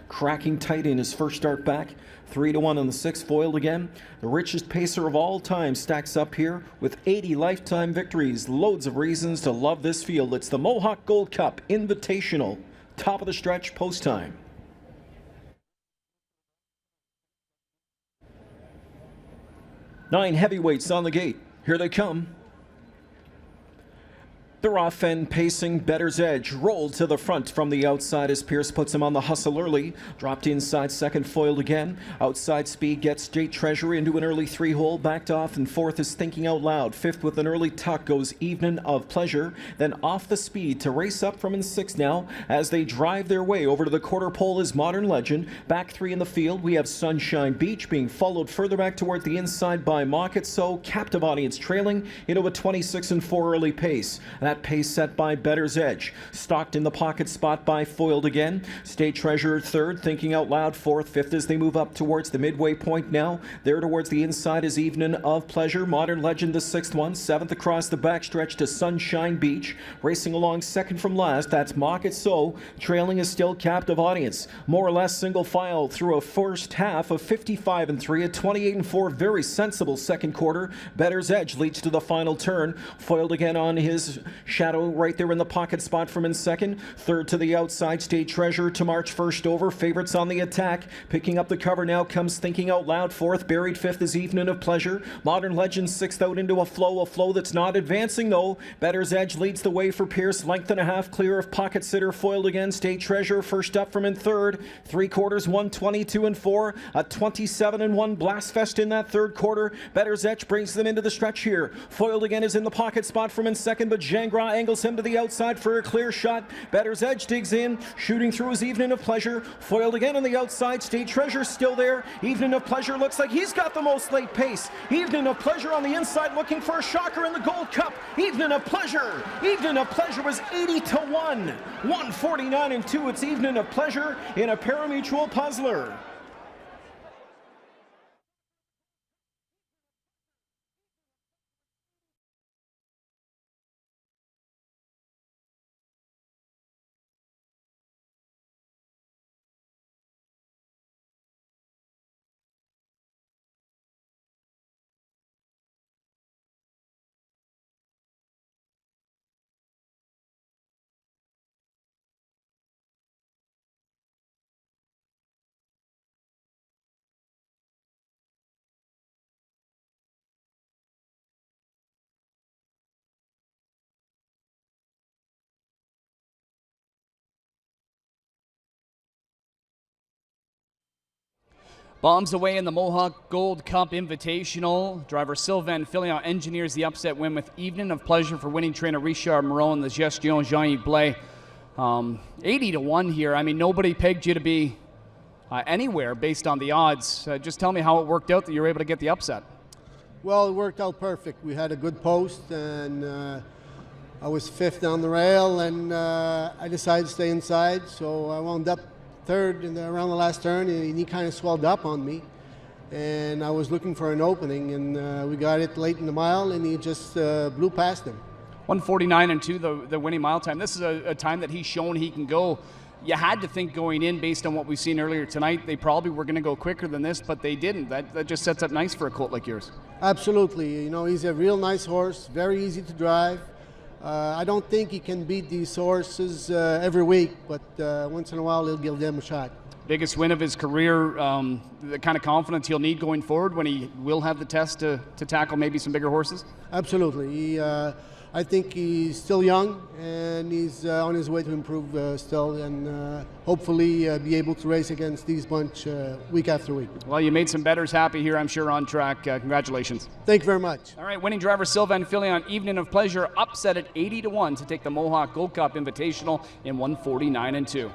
cracking tight in his first start back. 3-1 on the 6th, foiled again. The richest pacer of all time stacks up here with 80 lifetime victories. Loads of reasons to love this field. It's the Mohawk Gold Cup Invitational. Top of the stretch, post time. 9 heavyweights on the gate. Here they come. They're off and pacing. Better's Edge rolled to the front from the outside as Pierce puts him on the hustle early. Dropped inside, second, foiled again. Outside Speed gets State Treasury into an early 3-hole. Backed off, and fourth is Thinking Out Loud. Fifth with an early tuck goes Evening of Pleasure. Then off the speed to race up from in sixth now as they drive their way over to the quarter pole is Modern Legend. Back 3 in the field, we have Sunshine Beach being followed further back toward the inside by Mohawk. So Captive Audience trailing into a 26-4 early pace. That pace set by Better's Edge. Stalked in the pocket spot by Foiled again. State Treasurer third, Thinking Out Loud fourth. Fifth as they move up towards the midway point now. There towards the inside is Evening of Pleasure. Modern Legend the sixth one. Seventh across the backstretch to Sunshine Beach. Racing along second from last, that's Mohawk. So trailing is still Captive Audience. More or less single file through a first half of 55-3, a 28-4 very sensible second quarter. Better's Edge leads to the final turn. Foiled again on his shadow right there in the pocket spot from in second. Third to the outside, State Treasurer to march first over. Favorites on the attack. Picking up the cover now comes Thinking Out Loud. Fourth, buried fifth is Evening of Pleasure. Modern Legend sixth out into a flow that's not advancing though. Better's Edge leads the way for Pierce. Length and a half clear of Pocket Sitter. Foiled again, State Treasurer first up from in third. 3 quarters, 1:22-4. A 27-1 blast fest in that third quarter. Better's Edge brings them into the stretch here. Foiled again is in the pocket spot from in second, but Jangra angles him to the outside for a clear shot. Better's Edge digs in, shooting through his Evening of Pleasure. Foiled again on the outside. State Treasure still there. Evening of Pleasure looks like he's got the most late pace. Evening of Pleasure on the inside looking for a shocker in the Gold Cup. Evening of Pleasure. Evening of Pleasure was 80-1. 149-2. It's Evening of Pleasure in a parimutuel puzzler. Bombs away in the Mohawk Gold Cup Invitational. Driver Sylvain Filion engineers the upset win with Evening of Pleasure for winning trainer Richard Moreau, the Gestion Jean-Yves Blais. 80-1 here. I mean, nobody pegged you to be anywhere based on the odds. Just tell me how it worked out that you were able to get the upset. Well, it worked out perfect. We had a good post, and I was fifth down the rail, and I decided to stay inside, so I wound up third around the last turn, and he kind of swelled up on me, and I was looking for an opening, and we got it late in the mile, and he just blew past him. 149-2, the winning mile time. This is a time that he's shown he can go. You had to think going in, based on what we've seen earlier tonight, they probably were going to go quicker than this, but they didn't. That just sets up nice for a colt like yours. Absolutely. You know, he's a real nice horse, very easy to drive. I don't think he can beat these horses every week, but once in a while he'll give them a shot. Biggest win of his career, the kind of confidence he'll need going forward when he will have the test to tackle maybe some bigger horses? Absolutely. I think he's still young, and he's on his way to improve still, and hopefully be able to race against these bunch week after week. Well, you made some bettors happy here, I'm sure, on track. Congratulations. Thank you very much. All right, winning driver Sylvain Filion, Evening of Pleasure, upset at 80-1 to take the Mohawk Gold Cup Invitational in 149-2.